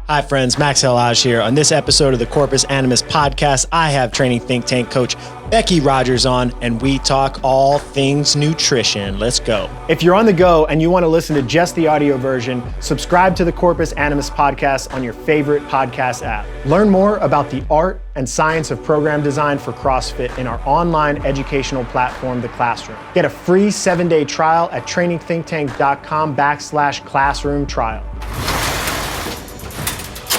Hi friends, Max Helage here. On this episode of the Corpus Animus podcast, I have training think tank coach Becky Rogers on, and we talk all things nutrition. Let's go. If you're on the go and you want to listen to just the audio version, subscribe to the Corpus Animus podcast on your favorite podcast app. Learn more about the art and science of program design for CrossFit in our online educational platform, The Classroom. Get a free 7-day trial at trainingthinktank.com/classroom trial.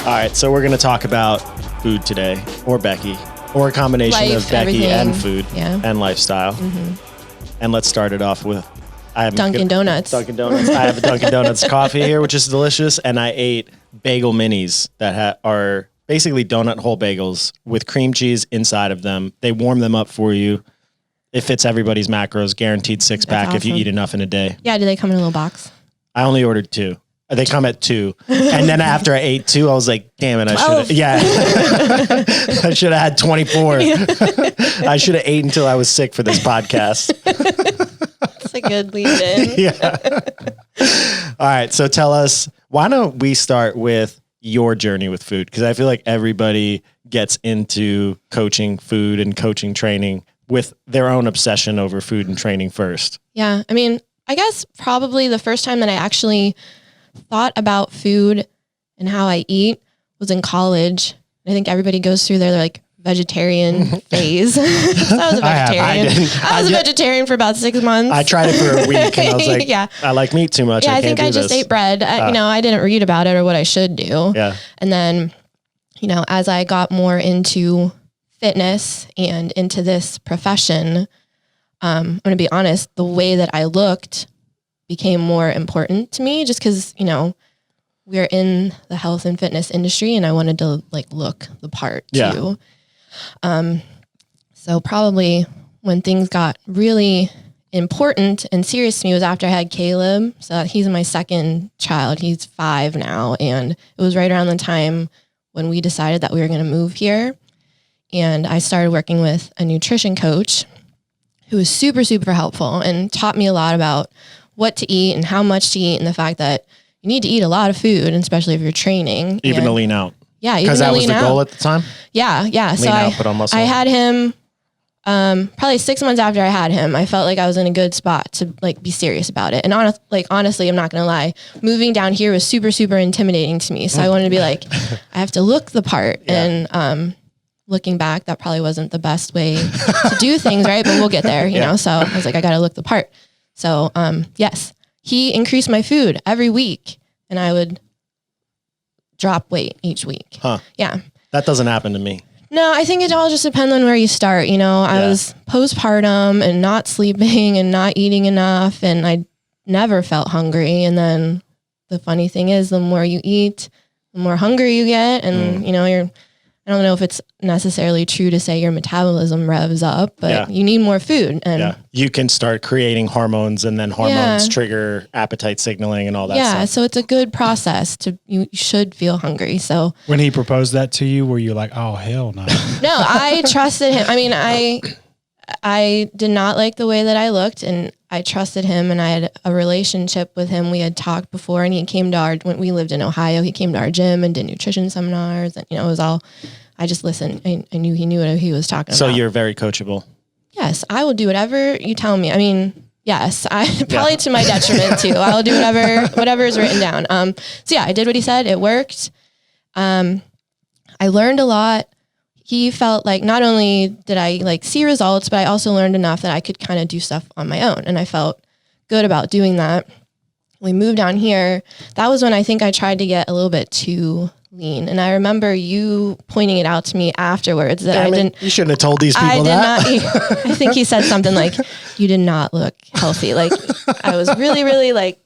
All right, so we're going to talk about food today, or Becky, or a combination of Becky and food and lifestyle. Mm-hmm. And let's start it off with Dunkin' Donuts. Dunkin' Donuts. I have a Dunkin' Donuts coffee here, which is delicious, and I ate bagel minis that are basically donut whole bagels with cream cheese inside of them. They warm them up for you. It fits everybody's macros, guaranteed six-pack awesome. If you eat enough in a day. Yeah, do they come in a little box? I only ordered 2. They come at 2. And then after I ate 2, I was like, damn it, I should have. Yeah. I should have had 24. Yeah. I should have ate until I was sick for this podcast. That's a good lead in. Yeah. All right. So tell us, why don't we start with your journey with food? Because I feel like everybody gets into coaching food and coaching training with their own obsession over food and training first. Yeah. I mean, I guess probably the first time that I actually thought about food and how I eat was in college. I think everybody goes through their like vegetarian phase. So I was a vegetarian. I was a vegetarian for about 6 months. I tried it for a week and I was like, yeah. I like meat too much. Yeah, I think I just ate bread. I didn't read about it or what I should do. Yeah. And then, as I got more into fitness and into this profession, I'm going to be honest, the way that I looked became more important to me just because, we're in the health and fitness industry and I wanted to look the part too. So probably when things got really important and serious to me was after I had Caleb. So he's my second child. He's 5 now. And it was right around the time when we decided that we were going to move here. And I started working with a nutrition coach who was super, super helpful and taught me a lot about what to eat and how much to eat and the fact that you need to eat a lot of food, and especially if you're training. Even to lean out. Yeah. Because that was the goal at the time? Yeah. Yeah. Lean out, put on muscle. I had him probably 6 months after I had him. I felt like I was in a good spot to be serious about it. And honestly, I'm not going to lie. Moving down here was super, super intimidating to me. So I wanted to be I have to look the part. Yeah. And looking back, that probably wasn't the best way to do things, right? But we'll get there, you know? So I was like, I got to look the part. So, yes, he increased my food every week and I would drop weight each week. Huh. Yeah. That doesn't happen to me. No, I think it all just depends on where you start. I was postpartum and not sleeping and not eating enough and I never felt hungry. And then the funny thing is the more you eat, the more hungry you get. And, I don't know if it's necessarily true to say your metabolism revs up, but you need more food. And you can start creating hormones and then hormones trigger appetite signaling and all that stuff. Yeah, so it's a good process you should feel hungry. So when he proposed that to you, were you like, oh, hell no? No, I trusted him. I mean, I did not like the way that I looked and I trusted him and I had a relationship with him. We had talked before and he came to when we lived in Ohio, he came to our gym and did nutrition seminars and, it was all, I just listened. I knew he knew what he was talking about. So you're very coachable. Yes. I will do whatever you tell me. I mean, yes, probably to my detriment too. I'll do whatever is written down. So I did what he said. It worked. I learned a lot. He felt like not only did I see results, but I also learned enough that I could kind of do stuff on my own. And I felt good about doing that. We moved down here. That was when I think I tried to get a little bit too lean. And I remember you pointing it out to me afterwards that you shouldn't have told these people that. I think he said something like, you did not look healthy. I was really, really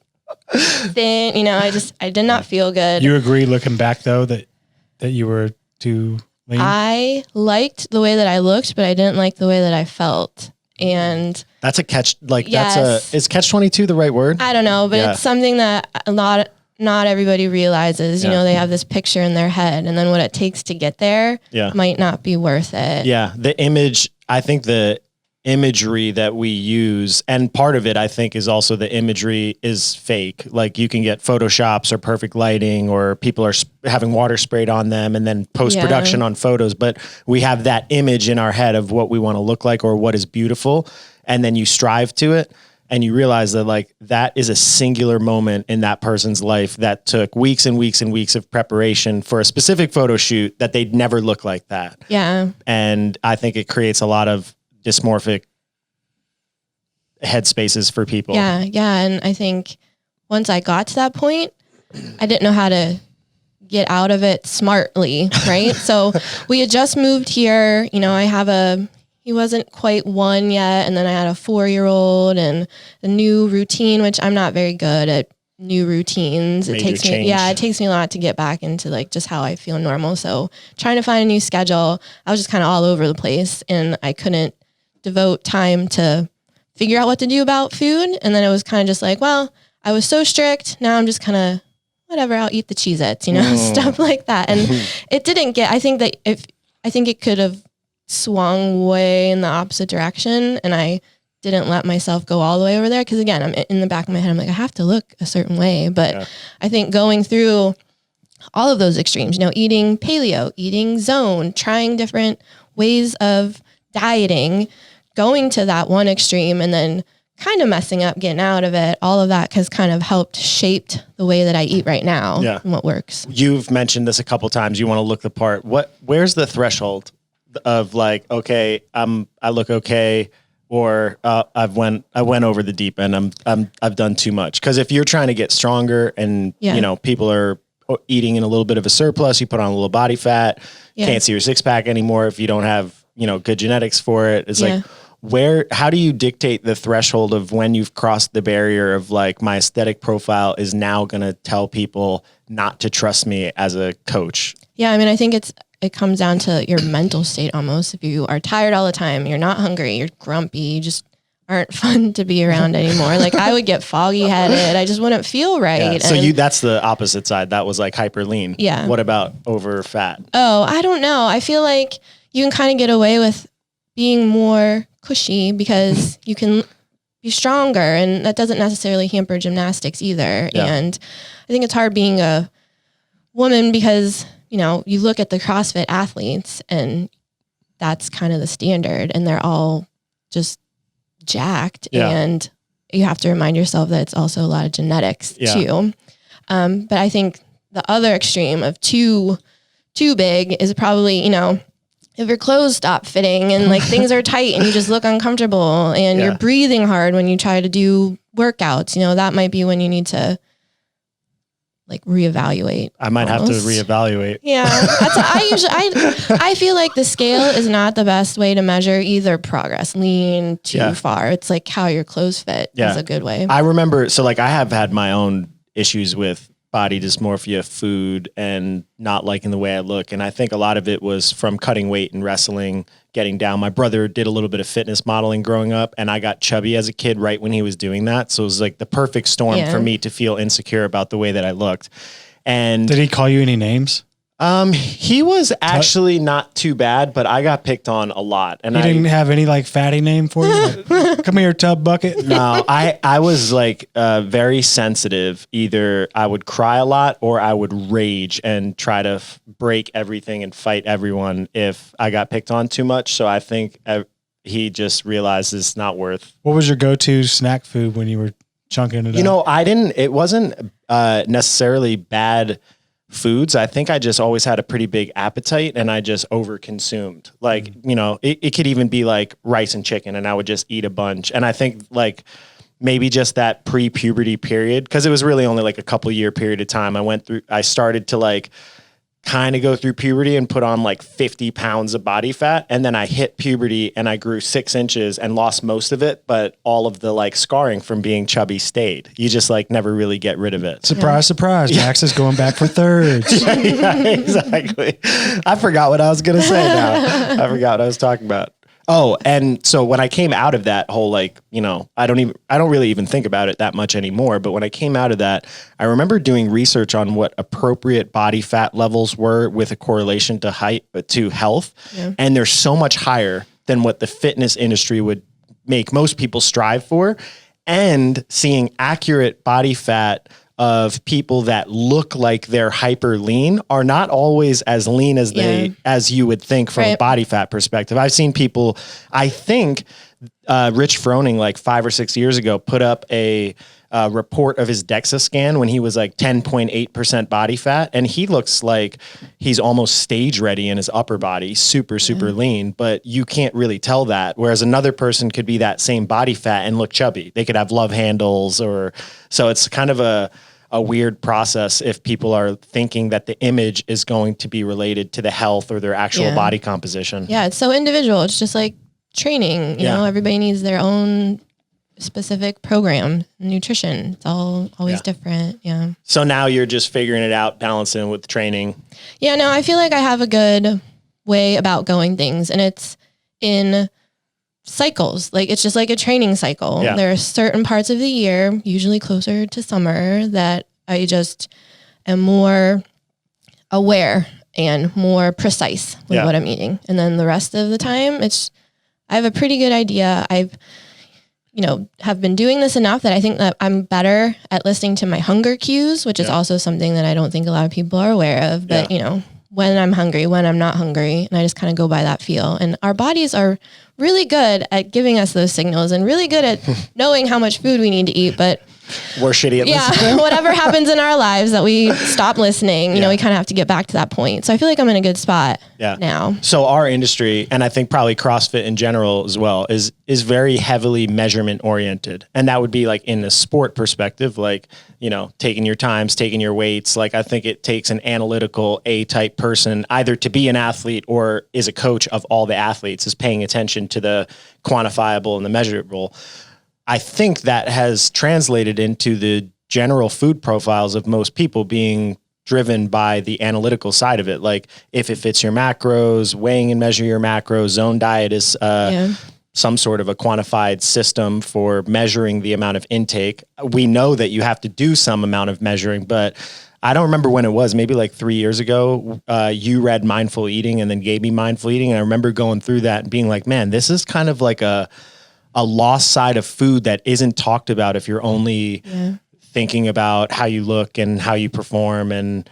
thin, I did not feel good. You agree looking back though, that you were too lean? I liked the way that I looked, but I didn't like the way that I felt. And that's a catch. Is catch 22 the right word? I don't know, but it's something that not everybody realizes. They have this picture in their head, and then what it takes to get there might not be worth it. Yeah, the image. I think the imagery that we use. And part of it, I think, is also the imagery is fake. Like you can get Photoshops or perfect lighting, or people are having water sprayed on them and then post-production on photos. But we have that image in our head of what we want to look like or what is beautiful. And then you strive to it. And you realize that like that is a singular moment in that person's life that took weeks and weeks and weeks of preparation for a specific photo shoot that they'd never look like that. Yeah. And I think it creates a lot of dysmorphic headspaces for people. Yeah. Yeah. And I think once I got to that point, I didn't know how to get out of it smartly. Right. So we had just moved here. You know, he wasn't quite 1 yet. And then I had a 4-year-old and a new routine, which I'm not very good at new routines. It takes me a lot to get back into like just how I feel normal. So trying to find a new schedule, I was just kind of all over the place and I couldn't devote time to figure out what to do about food. And then it was kind of just like, well, I was so strict. Now I'm just kind of whatever, I'll eat the Cheez-Its, you know, stuff like that. And it didn't get, I think it could have swung way in the opposite direction, and I didn't let myself go all the way over there because again, I'm in the back of my head, I'm like, I have to look a certain way. But I think going through all of those extremes, you know, eating paleo, eating zone, trying different ways of dieting, going to that one extreme and then kind of messing up, getting out of it, all of that has kind of helped shaped the way that I eat right now and what works. You've mentioned this a couple times. You want to look the part. Where's the threshold of like, okay, I look okay, or I went over the deep end. I've done too much. Because if you're trying to get stronger and you know people are eating in a little bit of a surplus, you put on a little body fat, can't see your six pack anymore if you don't have good genetics for it. It's like how do you dictate the threshold of when you've crossed the barrier of like my aesthetic profile is now going to tell people not to trust me as a coach? Yeah, I mean, I think it comes down to your mental state almost. If you are tired all the time, you're not hungry, you're grumpy, you just aren't fun to be around anymore. Like I would get foggy headed. I just wouldn't feel right. Yeah. So that's the opposite side. That was like hyper lean. Yeah. What about over fat? Oh, I don't know. I feel like you can kind of get away with being more cushy because you can be stronger, and that doesn't necessarily hamper gymnastics either. Yeah. And I think it's hard being a woman because you look at the CrossFit athletes and that's kind of the standard and they're all just jacked and you have to remind yourself that it's also a lot of genetics too. But I think the other extreme of too big is probably, if your clothes stop fitting and like things are tight and you just look uncomfortable and you're breathing hard when you try to do workouts, that might be when you need to like reevaluate. I might have to reevaluate. Yeah. That's I feel like the scale is not the best way to measure either progress, lean too far. It's like how your clothes fit is a good way. I remember, so like I have had my own issues with body dysmorphia, food, and not liking the way I look. And I think a lot of it was from cutting weight and wrestling, getting down. My brother did a little bit of fitness modeling growing up, and I got chubby as a kid right when he was doing that. So it was like the perfect storm for me to feel insecure about the way that I looked. And did he call you any names? He was actually not too bad, but I got picked on a lot. And he didn't have any like fatty name for you? Like, come here, tub bucket. No, I was like very sensitive. Either I would cry a lot or I would rage and try to break everything and fight everyone if I got picked on too much. So I think he just realized it's not worth. What was your go-to snack food when you were chunking it up? It wasn't necessarily bad foods. I think I just always had a pretty big appetite and I just overconsumed. Like, it could even be like rice and chicken and I would just eat a bunch. And I think like maybe just that pre-puberty period, because it was really only like a couple year period of time I started to like kind of go through puberty and put on like 50 pounds of body fat. And then I hit puberty and I grew 6 inches and lost most of it. But all of the like scarring from being chubby stayed. You just like never really get rid of it. Surprise, surprise. Max is going back for thirds. Yeah, exactly. I forgot what I was going to say now. I forgot what I was talking about. Oh, and so when I came out of that whole, like, I don't really even think about it that much anymore. But when I came out of that, I remember doing research on what appropriate body fat levels were with a correlation to height, to health. Yeah. And they're so much higher than what the fitness industry would make most people strive for, and seeing accurate body fat of people that look like they're hyper lean are not always as lean as as you would think from a body fat perspective. I've seen people, I think Rich Froning like 5 or 6 years ago put up a report of his DEXA scan when he was like 10.8% body fat. And he looks like he's almost stage ready in his upper body, super lean, but you can't really tell that. Whereas another person could be that same body fat and look chubby. They could have love handles so it's kind of a weird process if people are thinking that the image is going to be related to the health or their actual body composition. Yeah. It's so individual. It's just like training, you know, everybody needs their own specific program, nutrition. It's always different. Yeah. So now you're just figuring it out, balancing with training. Yeah, no, I feel like I have a good way about going things, and it's in cycles. Like it's just like a training cycle. Yeah. There are certain parts of the year, usually closer to summer, that I just am more aware and more precise with what I'm eating. And then the rest of the time, I have a pretty good idea. I've, have been doing this enough that I think that I'm better at listening to my hunger cues, which is also something that I don't think a lot of people are aware of. But, when I'm hungry, when I'm not hungry, and I just kind of go by that feel. And our bodies are really good at giving us those signals and really good at knowing how much food we need to eat. But we're shitty at listening. Whatever happens in our lives that we stop listening, we kind of have to get back to that point. So I feel like I'm in a good spot now. So our industry, and I think probably CrossFit in general as well, is very heavily measurement oriented. And that would be like in the sport perspective, like, taking your times, taking your weights. Like I think it takes an analytical A-type person either to be an athlete or is a coach of all the athletes, is paying attention to the quantifiable and the measurable. I think that has translated into the general food profiles of most people being driven by the analytical side of it. Like if it fits your macros, weighing and measure your macros. Zone diet is some sort of a quantified system for measuring the amount of intake. We know that you have to do some amount of measuring, but I don't remember when it was, maybe like 3 years ago, you read Mindful Eating and then gave me Mindful Eating. And I remember going through that and being like, man, this is kind of like a lost side of food that isn't talked about if you're only thinking about how you look and how you perform, and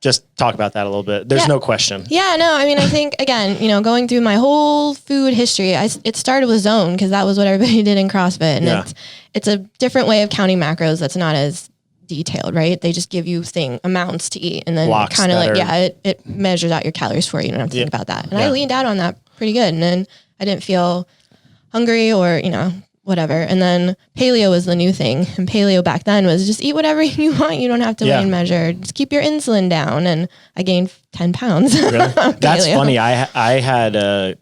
just talk about that a little bit. There's no question. Yeah, no, I mean, I think again, going through my whole food history, it started with Zone because that was what everybody did in CrossFit. And it's a different way of counting macros that's not as detailed, right? They just give you amounts to eat, and then kind of like, it measures out your calories for you. You don't have to think about that. And I leaned out on that pretty good. And then I didn't feel hungry or, whatever. And then paleo was the new thing. And paleo back then was just eat whatever you want. You don't have to weigh and measure. Just keep your insulin down. And I gained 10 pounds. Really? That's funny. I had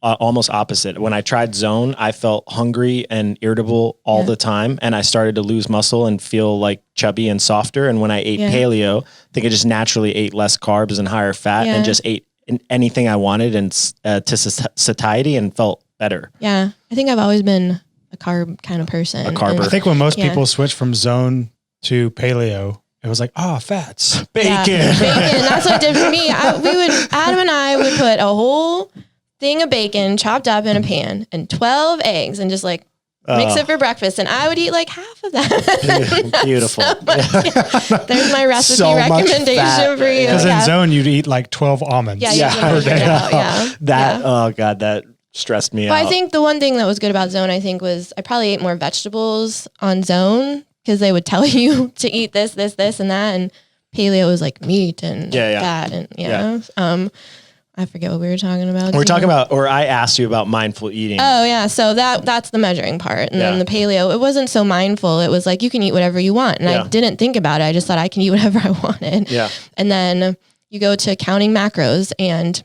almost opposite. When I tried Zone, I felt hungry and irritable all the time. And I started to lose muscle and feel like chubby and softer. And when I ate paleo, I think I just naturally ate less carbs and higher fat and just ate anything I wanted and to satiety and felt better. Yeah. I think I've always been a carb kind of person. A carber. I think when most people switch from Zone to paleo, it was like, fats. Bacon. Yeah, bacon. That's what it did for me. Adam and I would put a whole thing of bacon chopped up in a pan and 12 eggs and just like mix it for breakfast. And I would eat like half of that. Beautiful. There's my recipe recommendation for you. Because in Zone, you'd eat like 12 almonds per day. Oh God, that stressed me out. I think the one thing that was good about Zone, I think, was I probably ate more vegetables on Zone because they would tell you to eat this, this, this, and that. And paleo was like meat and that. And I forget what we were talking about. We're talking about, or I asked you about mindful eating. Oh yeah. So that's the measuring part. And then the paleo, it wasn't so mindful. It was like, you can eat whatever you want. And I didn't think about it. I just thought I can eat whatever I wanted. Yeah. And then you go to counting macros, and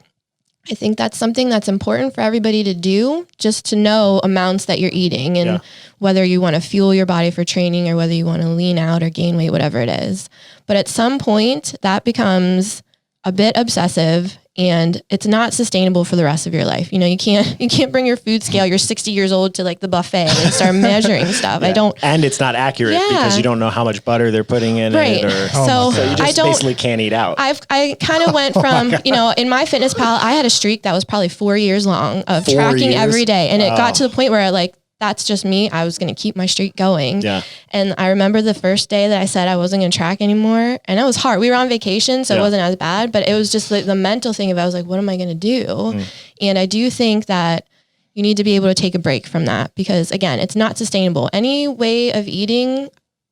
I think that's something that's important for everybody to do, just to know amounts that you're eating and whether you want to fuel your body for training or whether you want to lean out or gain weight, whatever it is. But at some point that becomes a bit obsessive and it's not sustainable for the rest of your life. You know, you can't bring your food scale. You're 60 years old to like the buffet and start measuring stuff. Yeah. And it's not accurate because you don't know how much butter they're putting in it. Or, so you just basically can't eat out. I kind of went from, you know, in my fitness pal, I had a streak that was probably 4 years long of tracking every day. And it got to the point where like, that's just me. I was going to keep my streak going. Yeah. And I remember the first day that I said I wasn't going to track anymore. And it was hard. We were on vacation, so it wasn't as bad, but it was just like the mental thing of, I was like, what am I going to do? And I do think that you need to be able to take a break from that because again, it's not sustainable. Any way of eating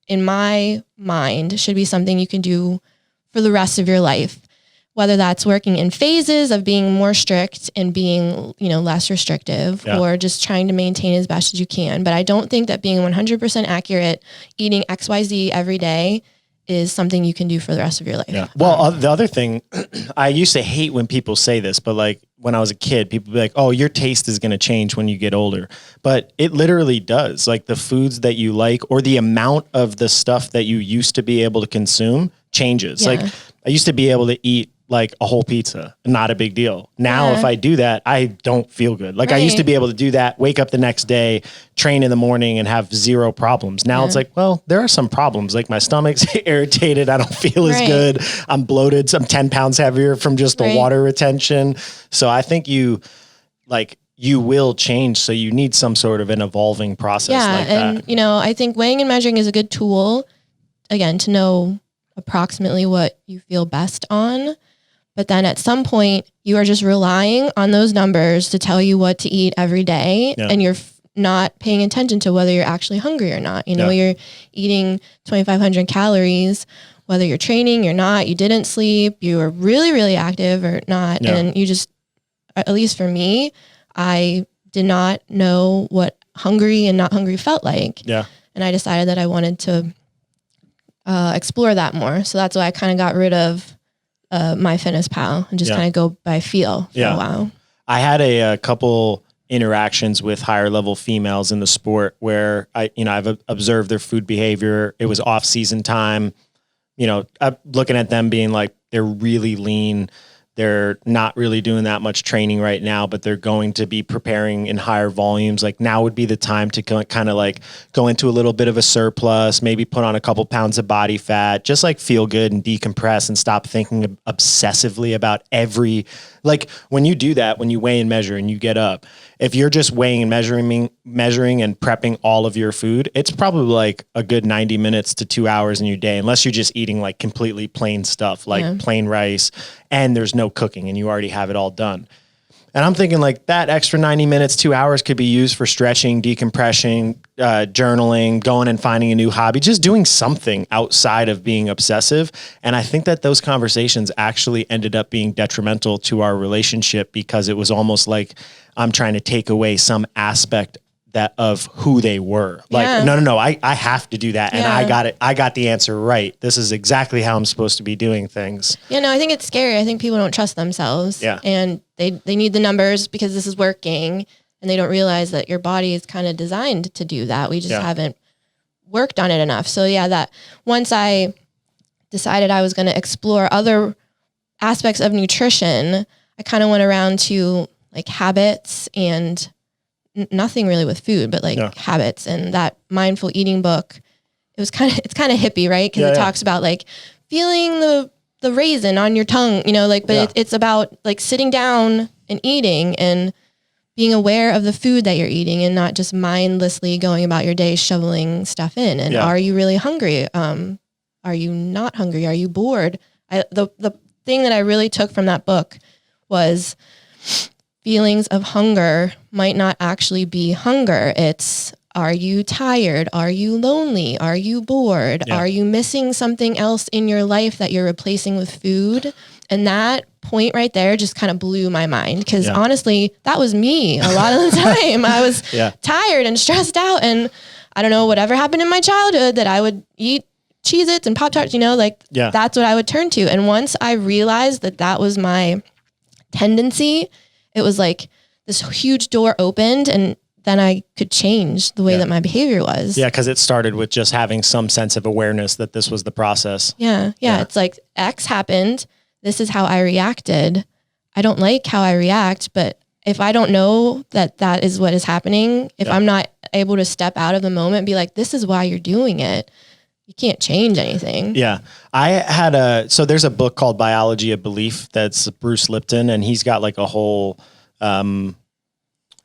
in my mind should be something you can do for the rest of your life. Whether that's working in phases of being more strict and being, you know, less restrictive or just trying to maintain as best as you can. But I don't think that being 100% accurate, eating XYZ every day is something you can do for the rest of your life. Yeah. Well, the other thing, I used to hate when people say this, but like when I was a kid, people be like, oh, your taste is going to change when you get older. But it literally does. Like the foods that you like or the amount of the stuff that you used to be able to consume changes. Like I used to be able to eat like a whole pizza, not a big deal. Now, if I do that, I don't feel good. Like I used to be able to do that, wake up the next day, train in the morning and have zero problems. Now it's like, well, there are some problems. Like my stomach's irritated. I don't feel as good. I'm bloated. I'm 10 pounds heavier from just the water retention. So I think you will change. So you need some sort of an evolving process like that. And, you know, I think weighing and measuring is a good tool, again, to know approximately what you feel best on. But then at some point you are just relying on those numbers to tell you what to eat every day. And you're not paying attention to whether you're actually hungry or not. You know, you're eating 2,500 calories, whether you're training, you're not, you didn't sleep, you were really, really active or not. And you just, at least for me, I did not know what hungry and not hungry felt like. And I decided that I wanted to explore that more. So that's why I kind of got rid of my fitness pal and just kind of go by feel for a while. I had a couple interactions with higher level females in the sport where I've observed their food behavior. It was off season time, you know, I'm looking at them being like, they're really lean. They're not really doing that much training right now, but they're going to be preparing in higher volumes. Like now would be the time to kind of like go into a little bit of a surplus, maybe put on a couple pounds of body fat, just like feel good and decompress and stop thinking obsessively about like when you do that, when you weigh and measure and you get up, if you're just weighing and measuring and prepping all of your food, it's probably like a good 90 minutes to 2 hours in your day, unless you're just eating like completely plain stuff, like plain rice and there's no cooking and you already have it all done. And I'm thinking like that extra 90 minutes, 2 hours could be used for stretching, decompressing, journaling, going and finding a new hobby, just doing something outside of being obsessive. And I think that those conversations actually ended up being detrimental to our relationship because it was almost like I'm trying to take away some aspect of who they were. Like, no, I have to do that. And I got it. I got the answer right. This is exactly how I'm supposed to be doing things. You know, I think it's scary. I think people don't trust themselves. And they need the numbers because this is working. And they don't realize that your body is kind of designed to do that. We just haven't worked on it enough. So that once I decided I was going to explore other aspects of nutrition, I kind of went around to like habits and nothing really with food, but like habits. And that mindful eating book, it's kind of hippie, right? Because it talks about like feeling the raisin on your tongue, you know, like, but it's about like sitting down and eating and being aware of the food that you're eating and not just mindlessly going about your day shoveling stuff in. And are you really hungry? Are you not hungry? Are you bored? The thing that I really took from that book was feelings of hunger might not actually be hunger. It's, are you tired? Are you lonely? Are you bored? Are you missing something else in your life that you're replacing with food? And that point right there just kind of blew my mind because honestly, that was me a lot of the time. I was tired and stressed out, and I don't know, whatever happened in my childhood that I would eat Cheez-Its and Pop-Tarts, you know, like that's what I would turn to. And once I realized that was my tendency, it was like this huge door opened, and then I could change the way that my behavior was. Yeah, because it started with just having some sense of awareness that this was the process. Yeah. It's like X happened. This is how I reacted. I don't like how I react, but if I don't know that that is what is happening, if I'm not able to step out of the moment and be like, this is why you're doing it, you can't change anything. Yeah. So there's a book called Biology of Belief that's Bruce Lipton, and he's got like a whole,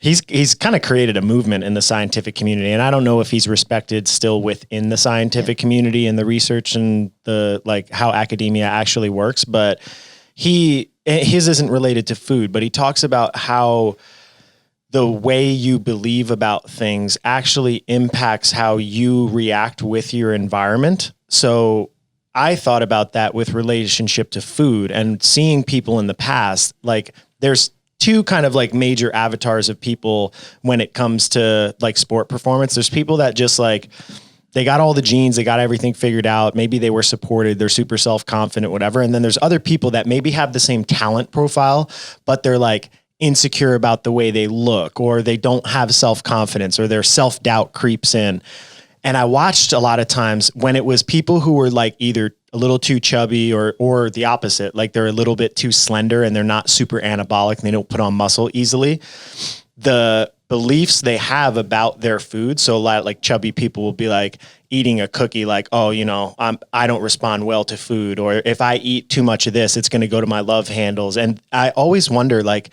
he's kind of created a movement in the scientific community. And I don't know if he's respected still within the scientific community and the research and the, like how academia actually works, but his isn't related to food, but he talks about how the way you believe about things actually impacts how you react with your environment. So I thought about that with relationship to food and seeing people in the past. Like there's two kind of like major avatars of people when it comes to like sport performance. There's people that just like, they got all the genes, they got everything figured out. Maybe they were supported, they're super self-confident, whatever. And then there's other people that maybe have the same talent profile, but they're like insecure about the way they look, or they don't have self-confidence, or their self-doubt creeps in. And I watched a lot of times when it was people who were like either a little too chubby or the opposite, like they're a little bit too slender and they're not super anabolic and they don't put on muscle easily. The beliefs they have about their food. So a lot like chubby people will be like eating a cookie, like, oh, you know, I don't respond well to food, or if I eat too much of this, it's going to go to my love handles. And I always wonder, like,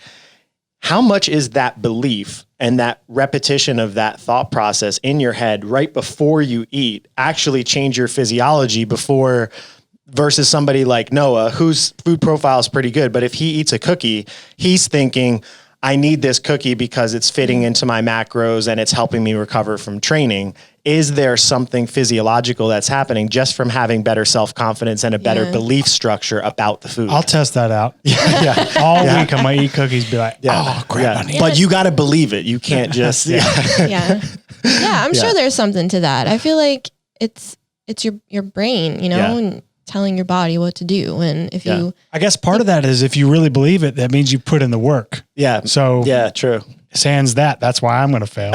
how much is that belief and that repetition of that thought process in your head right before you eat actually change your physiology before, versus somebody like Noah, whose food profile is pretty good, but if he eats a cookie, he's thinking, I need this cookie because it's fitting into my macros and it's helping me recover from training. Is there something physiological that's happening just from having better self-confidence and a better belief structure about the food? I'll test that out. All week I might eat cookies, be like, oh, crap. I need But you got to believe it. You can't just, I'm sure there's something to that. I feel like it's your brain, you know, and telling your body what to do. And if you, I guess part of that is if you really believe it, that means you put in the work. Yeah. So true. Sans that's why I'm going to fail.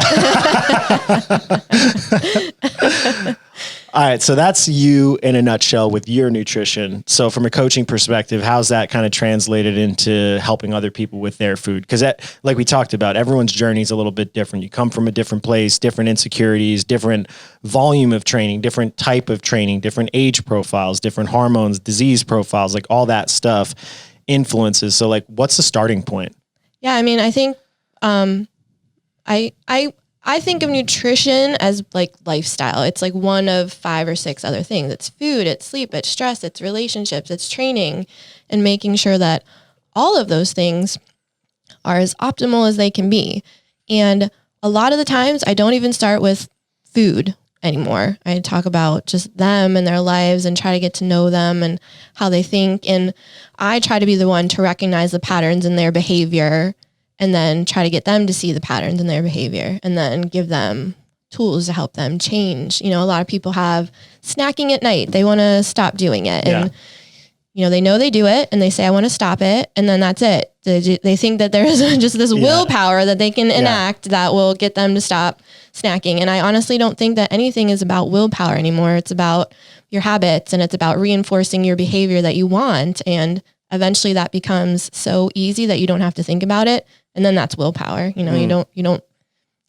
All right. So that's you in a nutshell with your nutrition. So from a coaching perspective, how's that kind of translated into helping other people with their food? Because that, like we talked about, everyone's journey is a little bit different. You come from a different place, different insecurities, different volume of training, different type of training, different age profiles, different hormones, disease profiles, like all that stuff influences. So like, what's the starting point? Yeah. I mean, I think, I think of nutrition as like lifestyle. It's like one of 5 or 6 other things. It's food, it's sleep, it's stress, it's relationships, it's training, and making sure that all of those things are as optimal as they can be. And a lot of the times I don't even start with food anymore. I talk about just them and their lives and try to get to know them and how they think. And I try to be the one to recognize the patterns in their behavior and then try to get them to see the patterns in their behavior and then give them tools to help them change. You know, a lot of people have snacking at night. They want to stop doing it. And, you know they do it and they say, I want to stop it. And then that's it. They think that there's just this willpower that they can enact that will get them to stop snacking. And I honestly don't think that anything is about willpower anymore. It's about your habits and it's about reinforcing your behavior that you want. And eventually that becomes so easy that you don't have to think about it. And then that's willpower. You know, you don't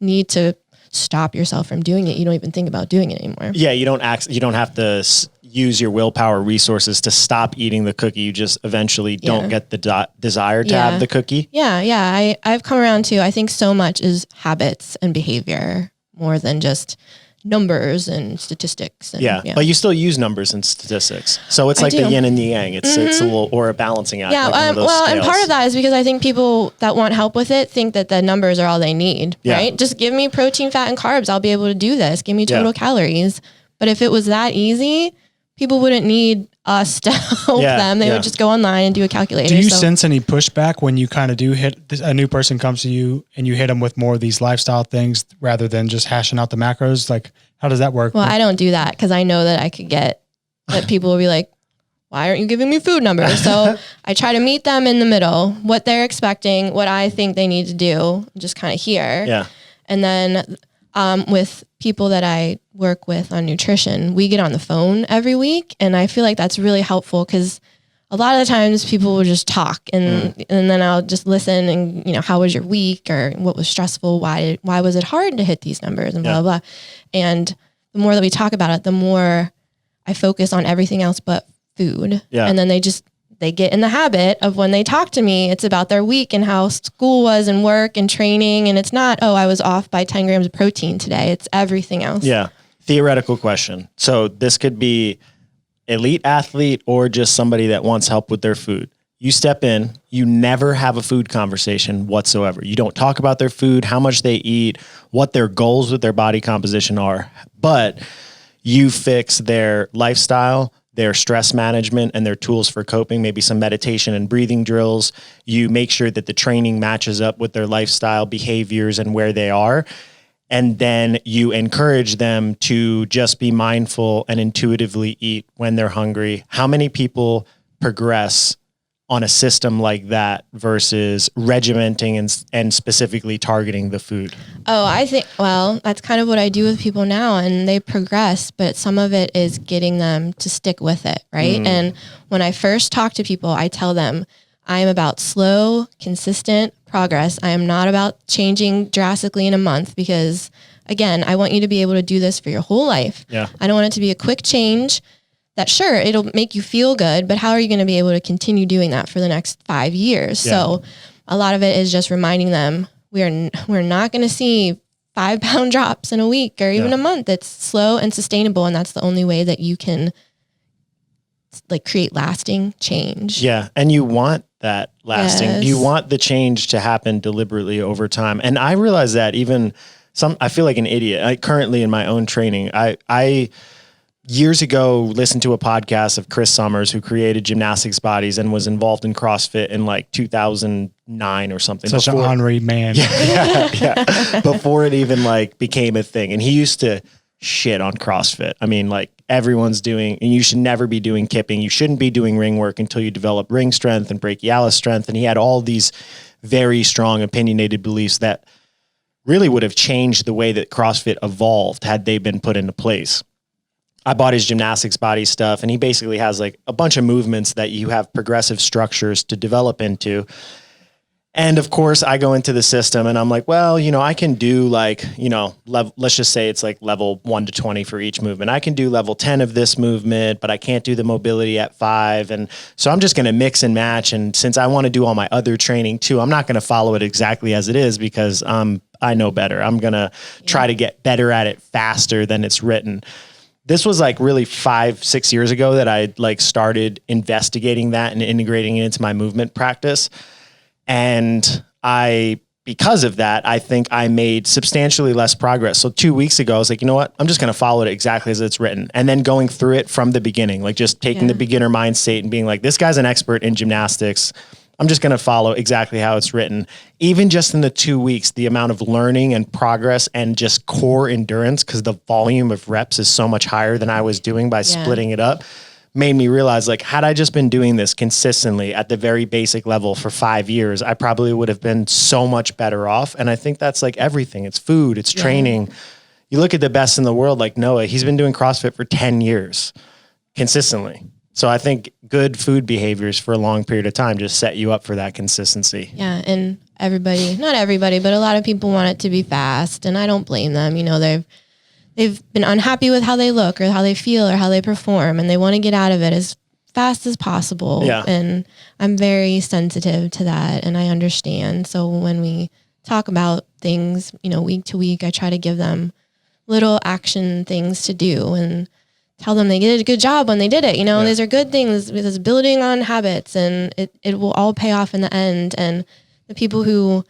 need to stop yourself from doing it. You don't even think about doing it anymore. Yeah. You don't have to use your willpower resources to stop eating the cookie. You just eventually don't get the desire to have the cookie. Yeah. I've come around to, I think so much is habits and behavior more than just numbers and statistics. And, but you still use numbers and statistics. So it's like the yin and the yang. It's a little, or a balancing act. Yeah. Like and part of that is because I think people that want help with it think that the numbers are all they need, right? Just give me protein, fat, and carbs. I'll be able to do this. Give me total calories. But if it was that easy, people wouldn't need us to help them. They would just go online and do a calculator. Do you sense any pushback when you kind of do a new person comes to you and you hit them with more of these lifestyle things rather than just hashing out the macros? Like, how does that work? Well, I don't do that because I know that I could get that people will be like, why aren't you giving me food numbers? So I try to meet them in the middle, what they're expecting, what I think they need to do, just kind of hear. Yeah. And then with people that I work with on nutrition, we get on the phone every week. And I feel like that's really helpful because a lot of the times people will just talk and then I'll just listen and, you know, how was your week or what was stressful? Why was it hard to hit these numbers and blah, blah, blah. And the more that we talk about it, the more I focus on everything else but food. Yeah. And then they get in the habit of when they talk to me, it's about their week and how school was and work and training. And it's not, I was off by 10 grams of protein today. It's everything else. Yeah. Theoretical question. So this could be elite athlete or just somebody that wants help with their food. You step in, you never have a food conversation whatsoever. You don't talk about their food, how much they eat, what their goals with their body composition are, but you fix their lifestyle, their stress management, and their tools for coping, maybe some meditation and breathing drills. You make sure that the training matches up with their lifestyle behaviors and where they are. And then you encourage them to just be mindful and intuitively eat when they're hungry. How many people progress on a system like that versus regimenting and specifically targeting the food? Oh, I think, well, that's kind of what I do with people now, and they progress, but some of it is getting them to stick with it, right? And when I first talk to people, I tell them I am about slow, consistent progress. I am not about changing drastically in a month because, again, I want you to be able to do this for your whole life. Yeah. I don't want it to be a quick change that, sure, it'll make you feel good, but how are you going to be able to continue doing that for the next 5 years? Yeah. So a lot of it is just reminding them we're not going to see 5-pound drops in a week or even a month. It's slow and sustainable, and that's the only way that you can like create lasting change. Yeah, and you want that lasting. Yes. You want the change to happen deliberately over time. And I realize that I feel like an idiot. Currently in my own training, I years ago listened to a podcast of Chris Summers, who created Gymnastics Bodies and was involved in CrossFit in like 2009 or something. Such an honorary man. Yeah. Before it even like became a thing. And he used to shit on CrossFit. I mean, like everyone's doing, and you should never be doing kipping. You shouldn't be doing ring work until you develop ring strength and brachialis strength. And he had all these very strong opinionated beliefs that really would have changed the way that CrossFit evolved had they been put into place. I bought his Gymnastics Body stuff, and he basically has like a bunch of movements that you have progressive structures to develop into. And of course I go into the system and I'm like, well, you know, I can do like, you know, let's just say it's like level 1 to 20 for each movement. I can do level 10 of this movement, but I can't do the mobility at 5. And so I'm just going to mix and match. And since I want to do all my other training too, I'm not going to follow it exactly as it is because I know better. I'm going to try to get better at it faster than it's written. This was like really 5-6 years ago that I like started investigating that and integrating it into my movement practice. And because of that, I think I made substantially less progress. So 2 weeks ago, I was like, you know what? I'm just going to follow it exactly as it's written. And then going through it from the beginning, like just taking the beginner mind state and being like, this guy's an expert in gymnastics. I'm just going to follow exactly how it's written. Even just in the 2 weeks, the amount of learning and progress and just core endurance, because the volume of reps is so much higher than I was doing by splitting it up, made me realize, like, had I just been doing this consistently at the very basic level for 5 years, I probably would have been so much better off. And I think that's like everything. It's food, it's training. You look at the best in the world, like Noah, he's been doing CrossFit for 10 years consistently. So I think good food behaviors for a long period of time just set you up for that consistency. Yeah. And not everybody, but a lot of people want it to be fast, and I don't blame them. You know, they've been unhappy with how they look or how they feel or how they perform, and they want to get out of it as fast as possible. Yeah. And I'm very sensitive to that, and I understand. So when we talk about things, you know, week to week, I try to give them little action things to do and tell them they did a good job when they did it. You know, these are good things. This is building on habits, and it will all pay off in the end. And the people who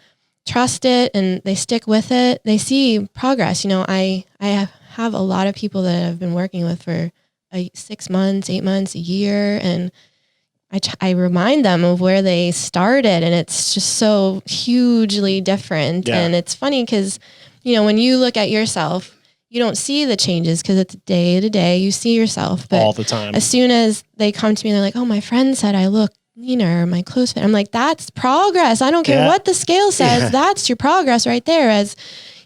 trust it and they stick with it, they see progress. You know, I have a lot of people that I've been working with for 6 months, 8 months, a year. And I remind them of where they started, and it's just so hugely different. Yeah. And it's funny because, you know, when you look at yourself, you don't see the changes because it's day to day. You see yourself, but all the time. As soon as they come to me, they're like, "Oh, my friend said I look leaner, my clothes fit." I'm like, "That's progress. I don't care what the scale says. That's your progress right there." As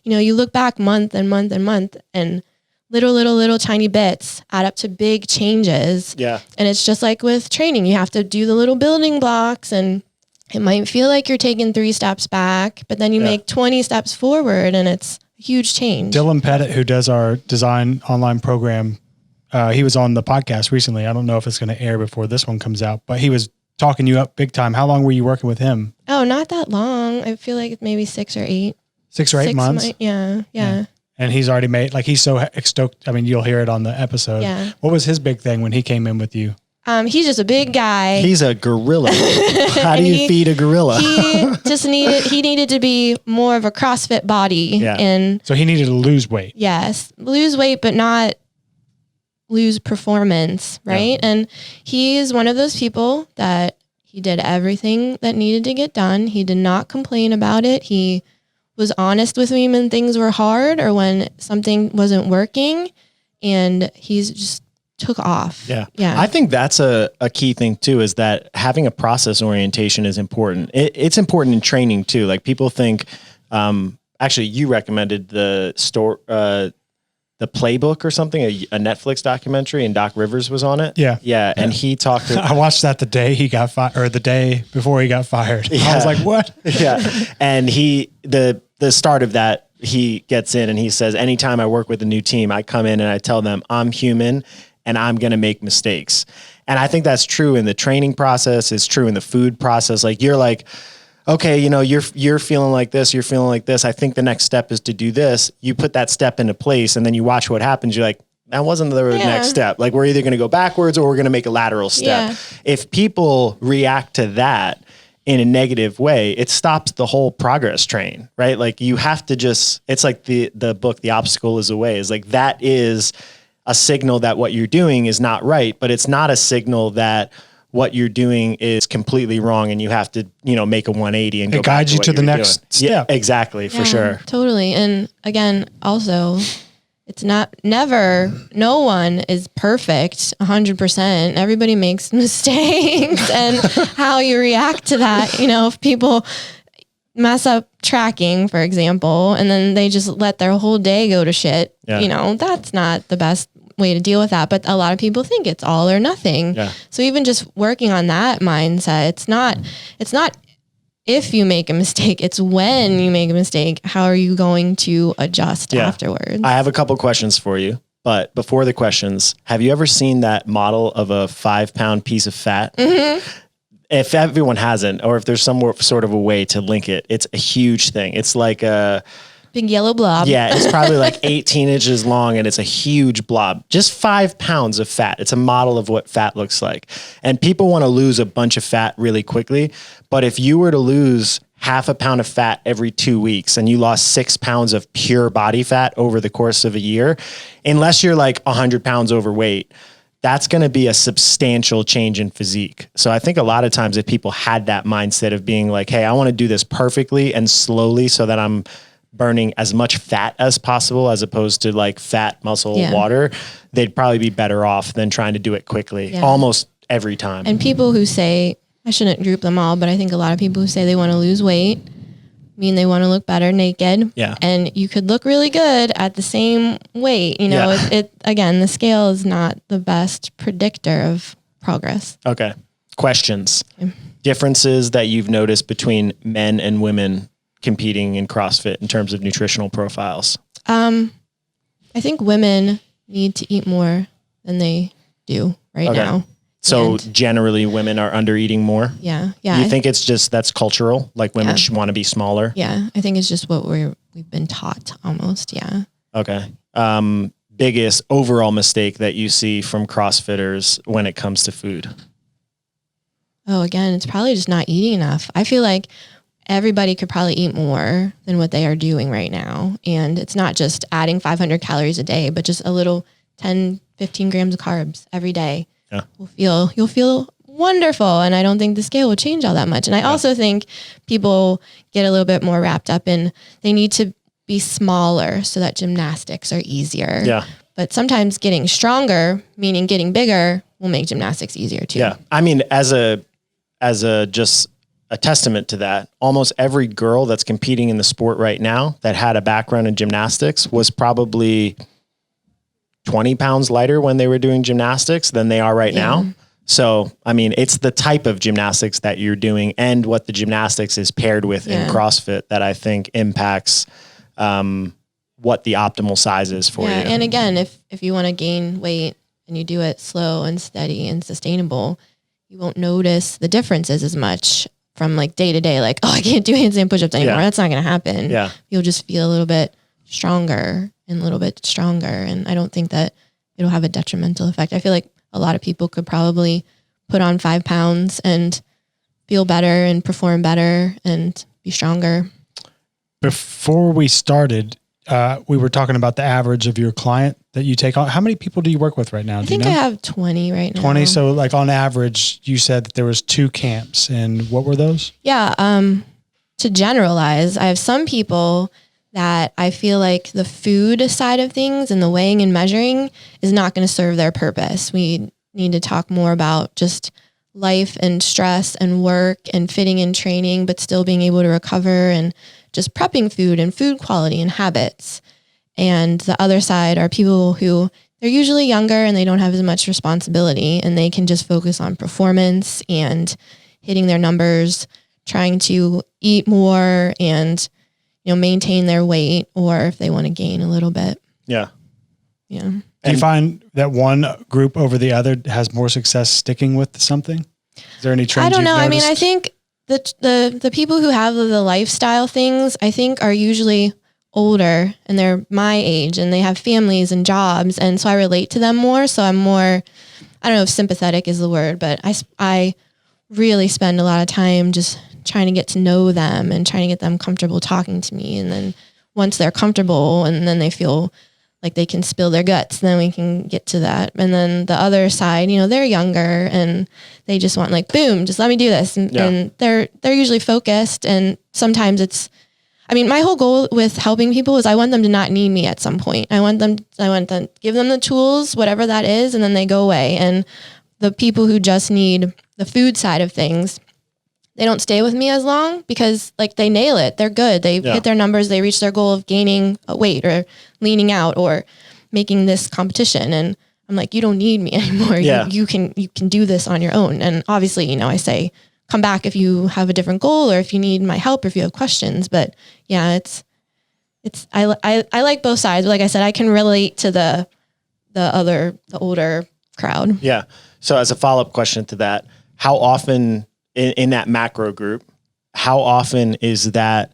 you know, you look back month and month and month, and little tiny bits add up to big changes. Yeah. And it's just like with training, you have to do the little building blocks, and it might feel like you're taking 3 steps back, but then you make 20 steps forward, and it's a huge change. Dylan Pettit, who does our design online program, he was on the podcast recently. I don't know if it's going to air before this one comes out, but he was talking you up big time. How long were you working with him? Oh, not that long. I feel like maybe 6 or 8. 6 or 8 months? Yeah. And he's already made, like, he's so stoked. I mean, you'll hear it on the episode. Yeah. What was his big thing when he came in with you? He's just a big guy. He's a gorilla. How do you feed a gorilla? He needed to be more of a CrossFit body. Yeah. And so he needed to lose weight. Yes. Lose weight, but not lose performance. Right. Yeah. And he's one of those people that he did everything that needed to get done. He did not complain about it. He was honest with me when things were hard or when something wasn't working, and he's just took off. Yeah. Yeah. I think that's a key thing too, is that having a process orientation is important. It's important in training too. Like people think, actually you recommended the Playbook or something, a Netflix documentary, and Doc Rivers was on it. Yeah. Yeah. And he talked to, I watched that the day he got fired, or the day before he got fired. Yeah. I was like, what? Yeah. And the start of that, he gets in and he says, anytime I work with a new team, I come in and I tell them I'm human and I'm going to make mistakes. And I think that's true in the training process. It's true in the food process. Like you're like, okay, you know, you're feeling like this, you're feeling like this. I think the next step is to do this. You put that step into place and then you watch what happens. You're like, that wasn't the next step. Like we're either going to go backwards or we're going to make a lateral step. Yeah. If people react to that in a negative way, it stops the whole progress train, right? Like you have to it's like the book, The Obstacle is a Way, is like, that is a signal that what you're doing is not right, but it's not a signal that what you're doing is completely wrong and you have to, make a 180 and go guide you to the next step. Yeah, exactly, for sure. Totally. And again, also, it's no one is perfect 100%. Everybody makes mistakes and how you react to that, if people mess up tracking, for example, and then they just let their whole day go to shit, that's not the best way to deal with that. But a lot of people think it's all or nothing. Yeah. So even just working on that mindset, it's not if you make a mistake, it's when you make a mistake, how are you going to adjust afterwards? I have a couple questions for you, but before the questions, have you ever seen that model of a 5-pound piece of fat? Mm-hmm. If everyone hasn't, or if there's some sort of a way to link it, it's a huge thing. It's like a big yellow blob. Yeah, it's probably like 18 inches long and it's a huge blob. Just 5 pounds of fat. It's a model of what fat looks like. And people want to lose a bunch of fat really quickly. But if you were to lose half a pound of fat every 2 weeks and you lost 6 pounds of pure body fat over the course of a year, unless you're like 100 pounds overweight, that's going to be a substantial change in physique. So I think a lot of times if people had that mindset of being like, hey, I want to do this perfectly and slowly so that I'm burning as much fat as possible as opposed to like fat, muscle, water, they'd probably be better off than trying to do it quickly almost every time. And people who say, I shouldn't group them all, but I think a lot of people who say they want to lose weight mean they want to look better naked. Yeah. And you could look really good at the same weight. Again, the scale is not the best predictor of progress. Okay. Questions. Okay. Differences that you've noticed between men and women competing in CrossFit in terms of nutritional profiles? I think women need to eat more than they do right now. So generally women are under eating more? Yeah. You think it's just, that's cultural? Like women want to be smaller? Yeah. I think it's just what we've been taught almost. Yeah. Okay. Biggest overall mistake that you see from CrossFitters when it comes to food? Oh, again, it's probably just not eating enough. I feel like everybody could probably eat more than what they are doing right now. And it's not just adding 500 calories a day, but just a little 10, 15 grams of carbs every day. Yeah. You'll feel wonderful. And I don't think the scale will change all that much. And I also think people get a little bit more wrapped up in they need to be smaller so that gymnastics are easier. Yeah. But sometimes getting stronger, meaning getting bigger, will make gymnastics easier too. Yeah. I mean, as a just a testament to that, almost every girl that's competing in the sport right now that had a background in gymnastics was probably 20 pounds lighter when they were doing gymnastics than they are right now. So, I mean, it's the type of gymnastics that you're doing and what the gymnastics is paired with in CrossFit that I think impacts what the optimal size is for you. And again, if you want to gain weight and you do it slow and steady and sustainable, you won't notice the differences as much from like day to day. Like, oh, I can't do handstand push-ups anymore. That's not going to happen. You'll just feel a little bit stronger and a little bit stronger. And I don't think that it'll have a detrimental effect. I feel like a lot of people could probably put on 5 pounds and feel better and perform better and be stronger. Before we started, we were talking about the average of your client that you take on. How many people do you work with right now? I think I have 20 right now. 20. So like on average, you said that there was 2 camps, and what were those? Yeah. To generalize, I have some people that I feel like the food side of things and the weighing and measuring is not going to serve their purpose. We need to talk more about just life and stress and work and fitting in training, but still being able to recover and just prepping food and food quality and habits. And the other side are people who they're usually younger and they don't have as much responsibility and they can just focus on performance and hitting their numbers, trying to eat more and, you know, maintain their weight, or if they want to gain a little bit. Yeah. Do you find that one group over the other has more success sticking with something? Is there any trends? I don't know. I mean, I think the people who have the lifestyle things, I think are usually older and they're my age and they have families and jobs. And so I relate to them more. So I'm more, I don't know if sympathetic is the word, but I really spend a lot of time just trying to get to know them and trying to get them comfortable talking to me. And then once they're comfortable and then they feel like they can spill their guts, then we can get to that. And then the other side, you know, they're younger and they just want like, boom, just let me do this. And they're usually focused. And sometimes it's, I mean, my whole goal with helping people is I want them to not need me at some point. I want them to give them the tools, whatever that is, and then they go away. And the people who just need the food side of things, they don't stay with me as long because like they nail it. They're good. They hit their numbers. They reach their goal of gaining weight or leaning out or making this competition. And I'm like, you don't need me anymore. You can do this on your own. And obviously, you know, I say, come back if you have a different goal or if you need my help or if you have questions. But yeah, I like both sides. But like I said, I can relate to the older crowd. Yeah. So as a follow-up question to that, how often in that macro group, how often is that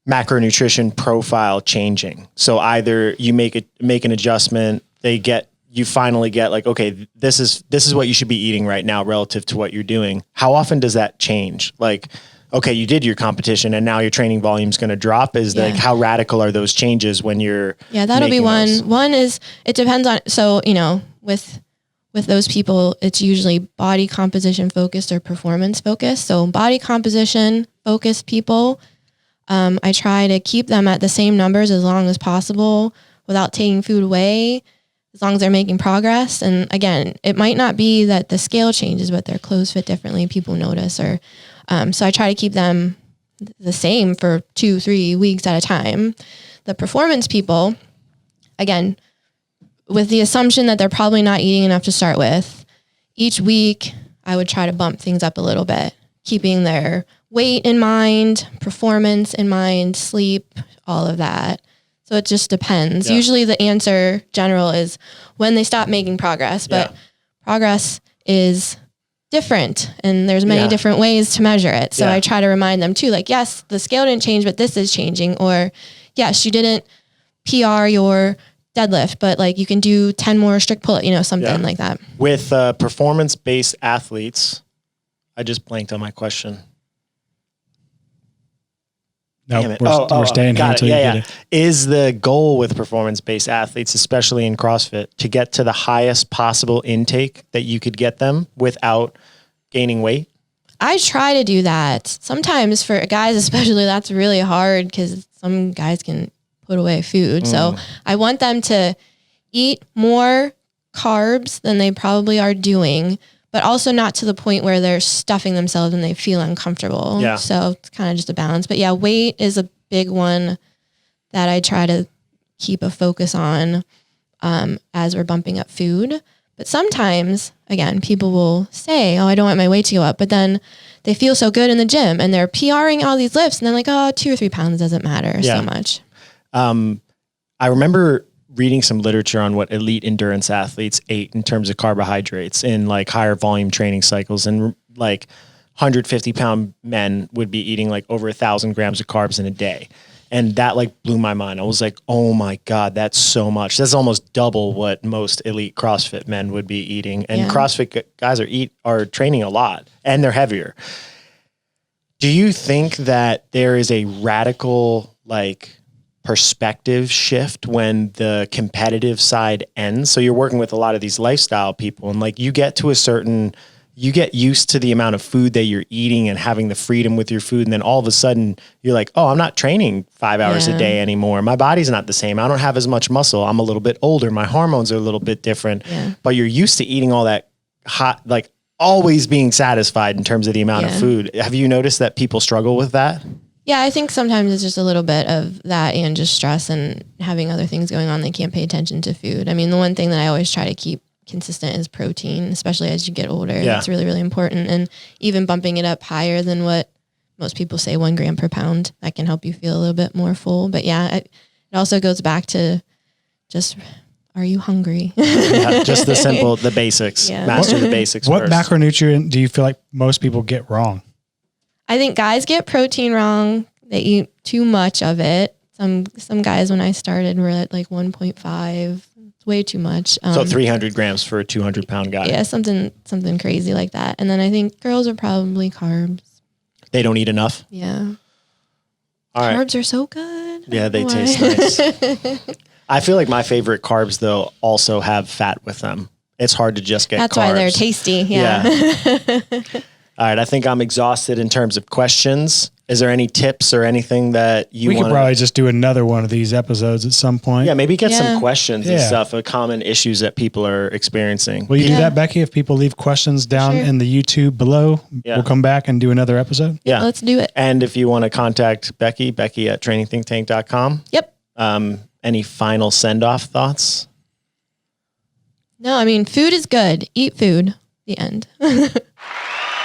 macronutrition profile changing? So either you make an adjustment, you finally get like, okay, this is what you should be eating right now relative to what you're doing. How often does that change? Like, okay, you did your competition and now your training volume is going to drop. Like, how radical are those changes when you're that'll be one. Those? One is, it depends on, so, you know, with those people, it's usually body composition focused or performance focused. So body composition focused people, I try to keep them at the same numbers as long as possible without taking food away, as long as they're making progress. And again, it might not be that the scale changes, but their clothes fit differently. People notice, or so I try to keep them the same for 2-3 weeks at a time. The performance people, again, with the assumption that they're probably not eating enough to start with, each week I would try to bump things up a little bit, keeping their weight in mind, performance in mind, sleep, all of that. So it just depends. Usually the answer general is when they stop making progress, but progress is different and there's many different ways to measure it. So I try to remind them too, like, yes, the scale didn't change, but this is changing. Or yes, you didn't PR your deadlift, but like you can do 10 more strict pull-up, you know, something like that. With performance-based athletes, I just blanked on my question. No, we're staying here until you get it. Is the goal with performance-based athletes, especially in CrossFit, to get to the highest possible intake that you could get them without gaining weight? I try to do that. Sometimes for guys especially, that's really hard because some guys can put away food. So I want them to eat more carbs than they probably are doing, but also not to the point where they're stuffing themselves and they feel uncomfortable. Yeah. So it's kind of just a balance. But yeah, weight is a big one that I try to keep a focus on. as we're bumping up food. But sometimes, again, people will say, oh, I don't want my weight to go up. But then they feel so good in the gym and they're PRing all these lifts and then like, oh, 2 or 3 pounds doesn't matter so much. I remember reading some literature on what elite endurance athletes ate in terms of carbohydrates in like higher volume training cycles, and like 150 pound men would be eating like over 1,000 grams of carbs in a day. And that like blew my mind. I was like, oh my God, that's so much. That's almost double what most elite CrossFit men would be eating. And CrossFit guys are training a lot and they're heavier. Do you think that there is a radical like perspective shift when the competitive side ends? So you're working with a lot of these lifestyle people and like you get used to the amount of food that you're eating and having the freedom with your food. And then all of a sudden you're like, oh, I'm not training 5 hours a day anymore. My body's not the same. I don't have as much muscle. I'm a little bit older. My hormones are a little bit different, but you're used to eating all that hot, like always being satisfied in terms of the amount of food. Have you noticed that people struggle with that? Yeah, I think sometimes it's just a little bit of that and just stress and having other things going on. They can't pay attention to food. I mean, the one thing that I always try to keep consistent is protein, especially as you get older. It's really, really important. And even bumping it up higher than what most people say, 1 gram per pound, that can help you feel a little bit more full. But yeah, it also goes back to just, are you hungry? Just the basics. Master the basics. What first. macronutrient do you feel like most people get wrong? I think guys get protein wrong. They eat too much of it. Some guys when I started were at like 1.5. It's way too much. So 300 grams for a 200 pound guy. Yeah, something crazy like that. And then I think girls are probably carbs. They don't eat enough? Yeah. All right. Carbs are so good. Yeah, they taste nice. I feel like my favorite carbs though also have fat with them. It's hard to just get That's carbs. why they're tasty. Yeah. All right, I think I'm exhausted in terms of questions. Is there any tips or anything that we could probably just do another one of these episodes at some point? Yeah, maybe get some questions and stuff, common issues that people are experiencing. Will you do that, Becky? If people leave questions down in the YouTube below, we'll come back and do another episode. Yeah, let's do it. And if you want to contact Becky at trainingthinktank.com. Yep. Any final send-off thoughts? No, I mean, food is good. Eat food. The end.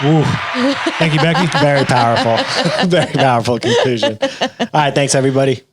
Ooh. Thank you, Becky. Very powerful. Very powerful conclusion. All right. Thanks, everybody.